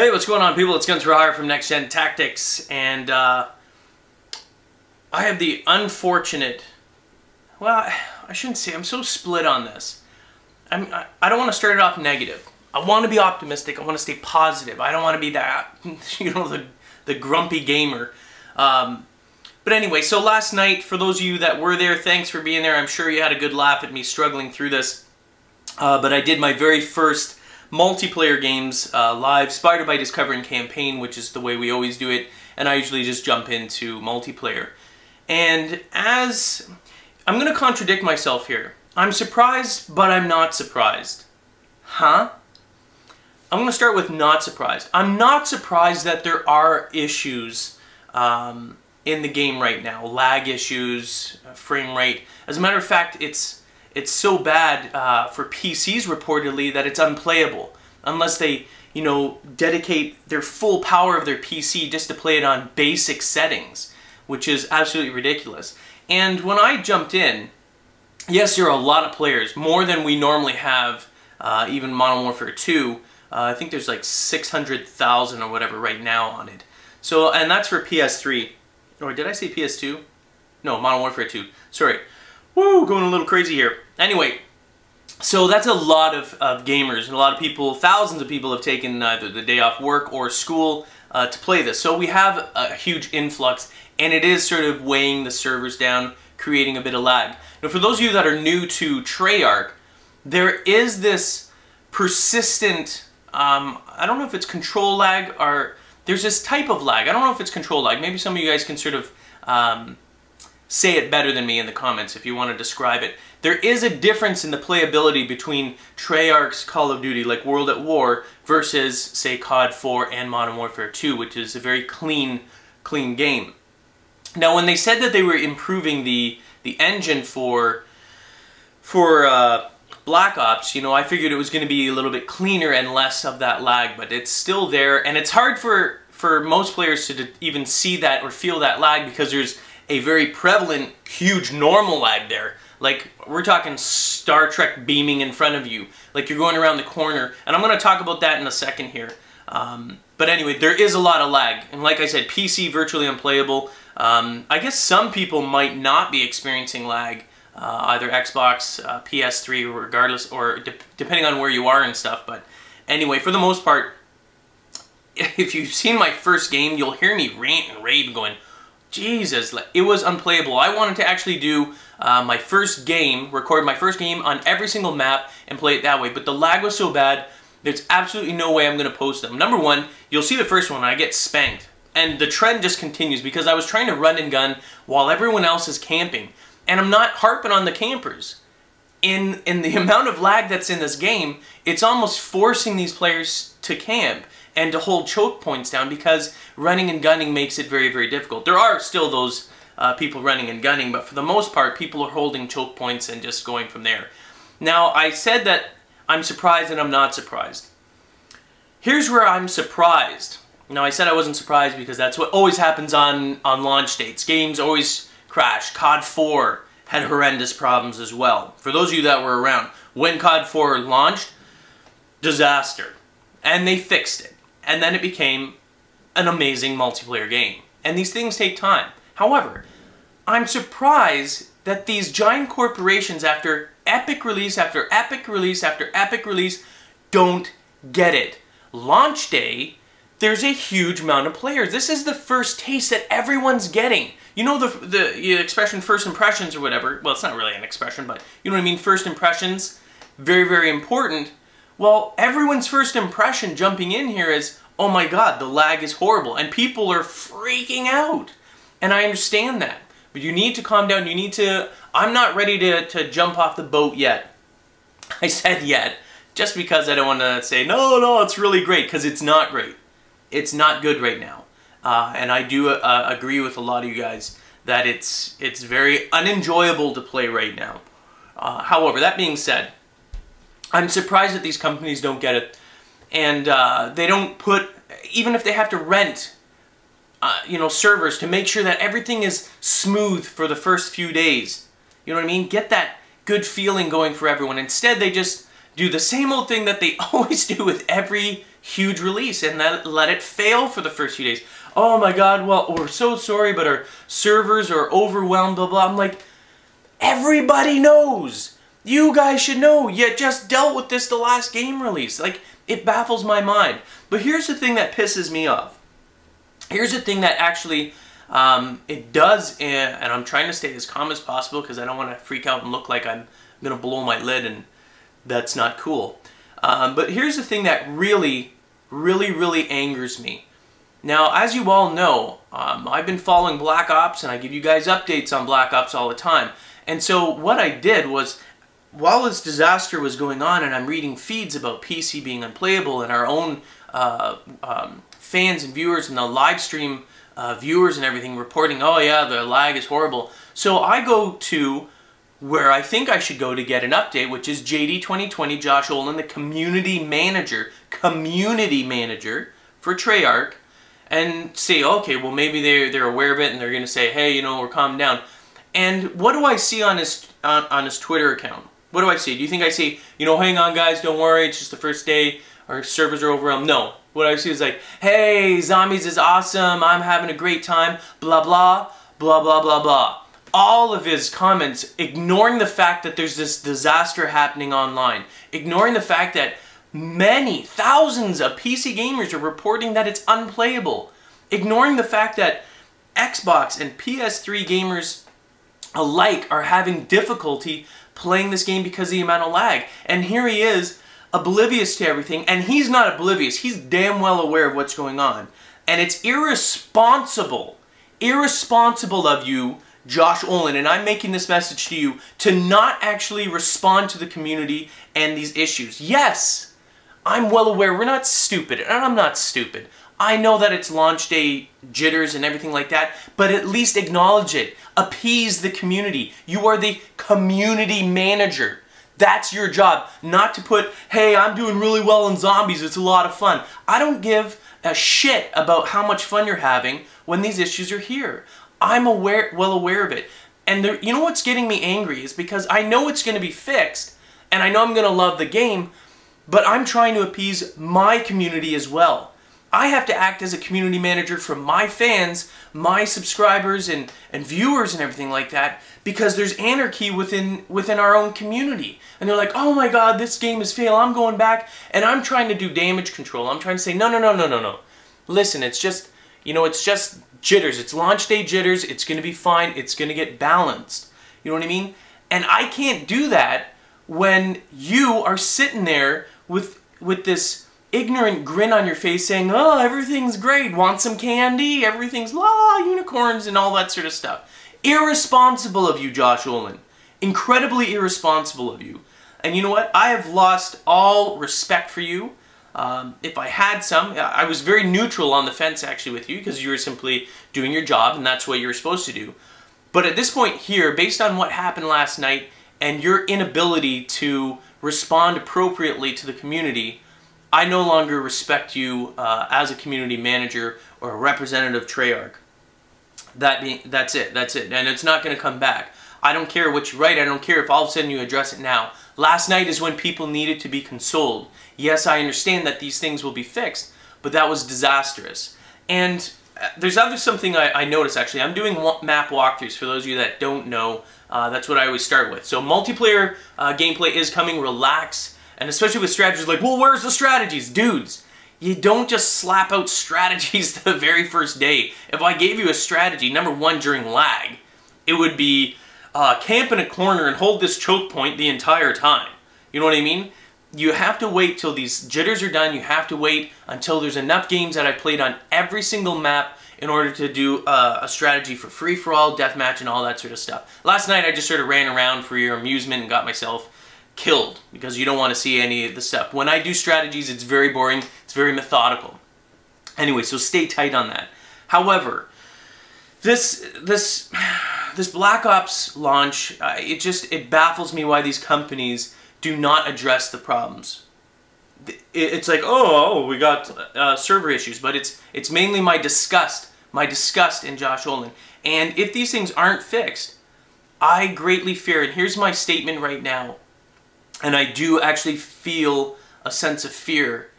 Hey, what's going on, people? It's Guns for Hire from NextGenTactics, and I have the unfortunate, well, I shouldn't say, I'm so split on this. I don't want to start it off negative. I want to be optimistic. I want to stay positive. I don't want to be that, the grumpy gamer. But anyway, so last night, for those of you that were there, thanks for being there. I'm sure you had a good laugh at me struggling through this. But I did my very first multiplayer games live, Spider by Discovering campaign, which is the way we always do it, and I usually just jump into multiplayer. And as I'm going to contradict myself here, I'm surprised, but I'm not surprised. Huh? I'm going to start with not surprised. I'm not surprised that there are issues in the game right now, lag issues, frame rate. As a matter of fact, it's so bad for PCs reportedly that it's unplayable unless they, dedicate their full power of their PC just to play it on basic settings, which is absolutely ridiculous. And when I jumped in, yes, there are a lot of players, more than we normally have, even Modern Warfare 2. I think there's like 600,000 or whatever right now on it. So, and that's for PS3. Or did I say PS2? No, Modern Warfare 2. Sorry. Woo, going a little crazy here. Anyway, so that's a lot of gamers, and a lot of people, thousands of people have taken either the day off work or school to play this. So we have a huge influx, and it is sort of weighing the servers down, creating a bit of lag. Now, for those of you that are new to Treyarch, there is this persistent, I don't know if it's control lag, or there's this type of lag. I don't know if it's control lag. Maybe some of you guys can sort of say it better than me in the comments if you want to describe it. There is a difference in the playability between Treyarch's Call of Duty, like World at War, versus, say, COD 4 and Modern Warfare 2, which is a very clean game. Now, when they said that they were improving the engine for Black Ops, I figured it was going to be a little bit cleaner and less of that lag, but it's still there, and it's hard for most players to even see that or feel that lag because there's a very prevalent, huge normal lag there. Like, we're talking Star Trek beaming in front of you, like you're going around the corner, and I'm going to talk about that in a second here. But anyway, there is a lot of lag, and like I said, PC virtually unplayable. I guess some people might not be experiencing lag, either Xbox, PS3, regardless, or depending on where you are and stuff, but anyway, for the most part, if you've seen my first game, you'll hear me rant and rave going, Jesus, it was unplayable. I wanted to actually do my first game, record my first game on every single map and play it that way, but the lag was so bad, there's absolutely no way I'm going to post them. Number one, you'll see the first one, I get spanked. And the trend just continues because I was trying to run and gun while everyone else is camping. And I'm not harping on the campers. In the amount of lag that's in this game, it's almost forcing these players to camp and to hold choke points down because running and gunning makes it very, very difficult. There are still those people running and gunning, but for the most part, people are holding choke points and just going from there. Now, I said that I'm surprised and I'm not surprised. Here's where I'm surprised. Now, I said I wasn't surprised because that's what always happens on launch dates. Games always crash. COD 4 had horrendous problems as well. For those of you that were around, when COD 4 launched, disaster. And they fixed it. And then it became an amazing multiplayer game. And these things take time. However, I'm surprised that these giant corporations, after epic release after epic release after epic release, don't get it. Launch day, there's a huge amount of players. This is the first taste that everyone's getting. You know the expression first impressions or whatever? Well, it's not really an expression, but you know what I mean? First impressions, very, very important. Well, everyone's first impression jumping in here is, oh my God, the lag is horrible. And people are freaking out. And I understand that. But you need to calm down. You need to... I'm not ready to jump off the boat yet. I said yet, just because I don't want to say, no, it's really great, because it's not great. It's not good right now. And I do agree with a lot of you guys that it's very unenjoyable to play right now. However, that being said, I'm surprised that these companies don't get it. And they don't put, even if they have to rent, servers to make sure that everything is smooth for the first few days. You know what I mean? Get that good feeling going for everyone. Instead, they just do the same old thing that they always do with every huge release and then let it fail for the first few days. Oh my god, well, we're so sorry, but our servers are overwhelmed, blah, blah. I'm like, everybody knows. You guys should know. You just dealt with this the last game release. Like, it baffles my mind. But here's the thing that pisses me off. Here's the thing that actually, it does, and I'm trying to stay as calm as possible because I don't want to freak out and look like I'm going to blow my lid, and that's not cool. But here's the thing that really, really angers me. Now, as you all know, I've been following Black Ops, and I give you guys updates on Black Ops all the time. And so what I did was, while this disaster was going on and I'm reading feeds about PC being unplayable and our own fans and viewers and the live stream viewers and everything reporting, oh yeah, the lag is horrible. So I go to where I think I should go to get an update, which is JD 2020, Josh Olin, the community manager for Treyarch, and say, okay, well maybe they're aware of it and they're going to say, hey, you know, we're calming down. And what do I see on his Twitter account? What do I see? Do you think I see, you know, hang on guys, don't worry, it's just the first day, our servers are overwhelmed? No. What I see is like, hey, zombies is awesome, I'm having a great time, blah, blah, blah, blah, blah, blah. All of his comments ignoring the fact that there's this disaster happening online, ignoring the fact that many, thousands of PC gamers are reporting that it's unplayable, ignoring the fact that Xbox and PS3 gamers alike are having difficulty playing this game because of the amount of lag. And here he is, oblivious to everything, and he's not oblivious, he's damn well aware of what's going on. And it's irresponsible of you, Josh Olin, and I'm making this message to you, to not actually respond to the community and these issues. Yes, I'm well aware, we're not stupid, and I'm not stupid. I know that it's launch day jitters and everything like that, but at least acknowledge it. Appease the community. You are the community manager. That's your job. Not to put, hey, I'm doing really well in zombies, it's a lot of fun. I don't give a shit about how much fun you're having when these issues are here. I'm well aware of it. And you know what's getting me angry is because I know it's going to be fixed, and I know I'm going to love the game, but I'm trying to appease my community as well. I have to act as a community manager for my fans, my subscribers and viewers and everything like that, because there's anarchy within our own community. And they're like, oh my god, this game is fail, I'm going back, and I'm trying to do damage control. I'm trying to say, no. Listen, it's just, you know, it's just jitters. It's launch day jitters, it's going to be fine, it's going to get balanced. You know what I mean? And I can't do that when you are sitting there with this ignorant grin on your face saying, oh, everything's great, want some candy, everything's unicorns and all that sort of stuff. Irresponsible of you, Josh Olin. Incredibly irresponsible of you. And you know what? I have lost all respect for you. If I had some, I was very neutral on the fence actually with you because you were simply doing your job and that's what you were supposed to do. But at this point here, based on what happened last night and your inability to respond appropriately to the community, I no longer respect you as a community manager or a representative of Treyarch. That's it, and it's not going to come back. I don't care what you write, I don't care if all of a sudden you address it now. Last night is when people needed to be consoled. Yes, I understand that these things will be fixed, but that was disastrous. And there's something I noticed actually. I'm doing map walkthroughs for those of you that don't know. That's what I always start with. So multiplayer gameplay is coming, relax. And especially with strategies like, well, where's the strategies? Dudes, you don't just slap out strategies the very first day. If I gave you a strategy, number one, during lag, it would be camp in a corner and hold this choke point the entire time. You know what I mean? You have to wait till these jitters are done. You have to wait until there's enough games that I played on every single map in order to do a strategy for free-for-all, deathmatch, and all that sort of stuff. Last night I just sort of ran around for your amusement and got myself killed because you don't want to see any of the stuff. When I do strategies, it's very boring, it's very methodical. Anyway, so stay tight on that. However, this Black Ops launch, it baffles me why these companies do not address the problems. It's like, oh, we got server issues, but it's mainly my disgust in Josh Olin. And if these things aren't fixed, I greatly fear, and here's my statement right now, and I do actually feel a sense of fear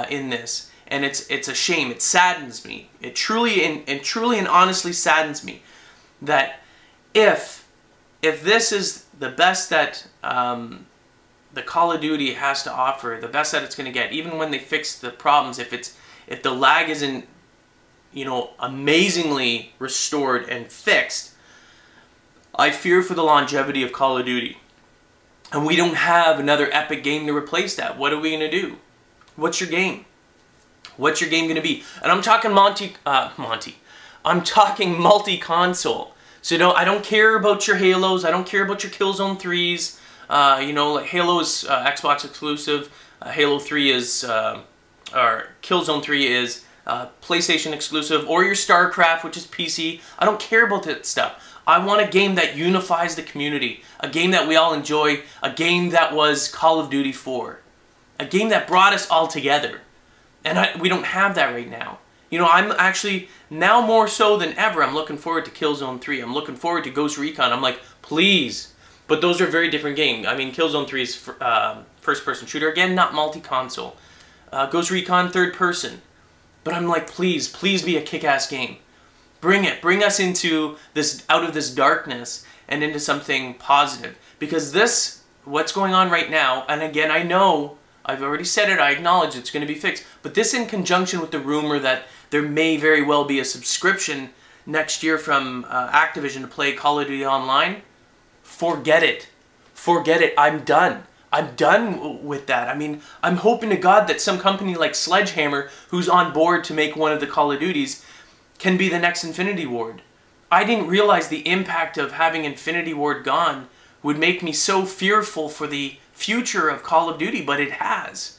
in this, and it's a shame. It saddens me. It truly and honestly saddens me that if this is the best that the Call of Duty has to offer, the best that it's going to get, even when they fix the problems, if the lag isn't, you know, amazingly restored and fixed, I fear for the longevity of Call of Duty. And we don't have another epic game to replace that. What are we going to do? What's your game? What's your game going to be? And I'm talking I'm talking multi-console. So no, I don't care about your Halos. I don't care about your Killzone 3s. You know, like Halo is Xbox exclusive. Halo 3 is, or Killzone 3 is PlayStation exclusive. Or your StarCraft, which is PC. I don't care about that stuff. I want a game that unifies the community. A game that we all enjoy. A game that was Call of Duty 4. A game that brought us all together. And we don't have that right now. You know, I'm actually, now more so than ever, I'm looking forward to Killzone 3. I'm looking forward to Ghost Recon. I'm like, please. But those are very different games. I mean, Killzone 3 is first-person shooter. Again, not multi-console. Ghost Recon, third-person. But I'm like, please, please be a kick-ass game. Bring it. Bring us into this, out of this darkness and into something positive. Because this, what's going on right now, and again, I know, I've already said it, I acknowledge it's going to be fixed. But this in conjunction with the rumor that there may very well be a subscription next year from Activision to play Call of Duty Online, forget it. Forget it. I'm done. I'm done with that. I mean, I'm hoping to God that some company like Sledgehammer, who's on board to make one of the Call of Duties, can be the next Infinity Ward. I didn't realize the impact of having Infinity Ward gone would make me so fearful for the future of Call of Duty, but it has.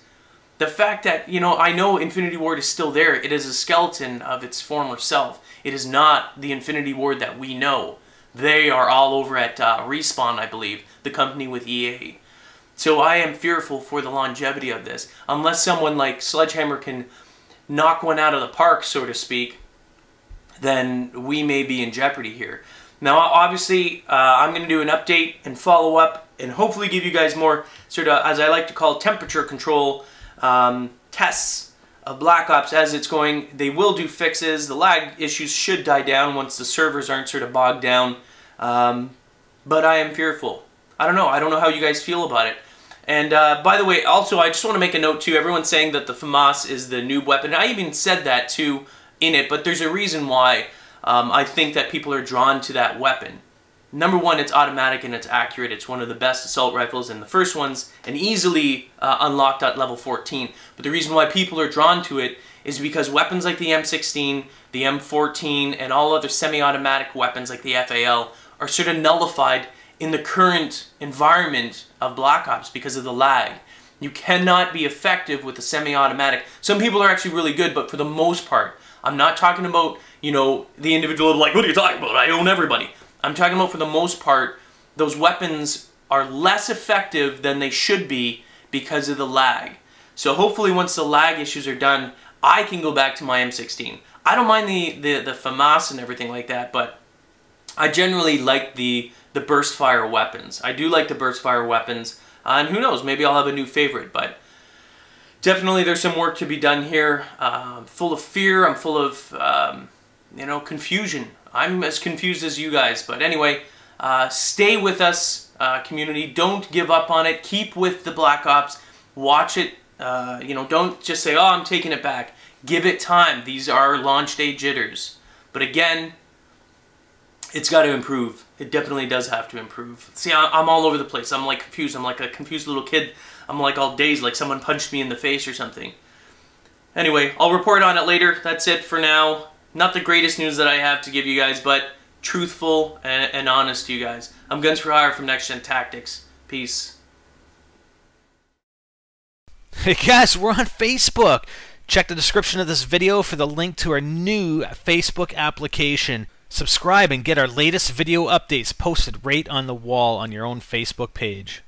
The fact that, you know, I know Infinity Ward is still there. It is a skeleton of its former self. It is not the Infinity Ward that we know. They are all over at Respawn, I believe, the company with EA. So I am fearful for the longevity of this. Unless someone like Sledgehammer can knock one out of the park, so to speak, then we may be in jeopardy here. Now, obviously, I'm going to do an update and follow up and hopefully give you guys more sort of, as I like to call, temperature control tests of Black Ops as it's going. They will do fixes. The lag issues should die down once the servers aren't sort of bogged down. But I am fearful. I don't know. I don't know how you guys feel about it. And by the way, also, I just want to make a note too. Everyone's saying that the FAMAS is the noob weapon. I even said that too in it, but there's a reason why I think that people are drawn to that weapon. Number one, it's automatic and it's accurate. It's one of the best assault rifles and the first ones, and easily unlocked at level 14. But the reason why people are drawn to it is because weapons like the M16, the M14, and all other semi-automatic weapons like the FAL are sort of nullified in the current environment of Black Ops because of the lag. You cannot be effective with a semi-automatic. Some people are actually really good, but for the most part, I'm not talking about, you know, the individual like, what are you talking about? I own everybody. I'm talking about for the most part, those weapons are less effective than they should be because of the lag. So hopefully once the lag issues are done, I can go back to my M16. I don't mind the FAMAS and everything like that, but I generally like the burst fire weapons. I do like the burst fire weapons, and who knows, maybe I'll have a new favorite, but definitely there's some work to be done here. I'm full of fear, I'm full of, you know, confusion. I'm as confused as you guys, but anyway, stay with us, community. Don't give up on it. Keep with the Black Ops. Watch it. You know, don't just say, oh, I'm taking it back. Give it time. These are launch day jitters. But again, it's got to improve. It definitely does have to improve. See, I'm all over the place. I'm like confused. I'm like a confused little kid. I'm like all dazed, like someone punched me in the face or something. Anyway, I'll report on it later. That's it for now. Not the greatest news that I have to give you guys, but truthful and honest to you guys. I'm Guns for Hire from NextGenTactics. Peace. Hey guys, we're on Facebook. Check the description of this video for the link to our new Facebook application. Subscribe and get our latest video updates posted right on the wall on your own Facebook page.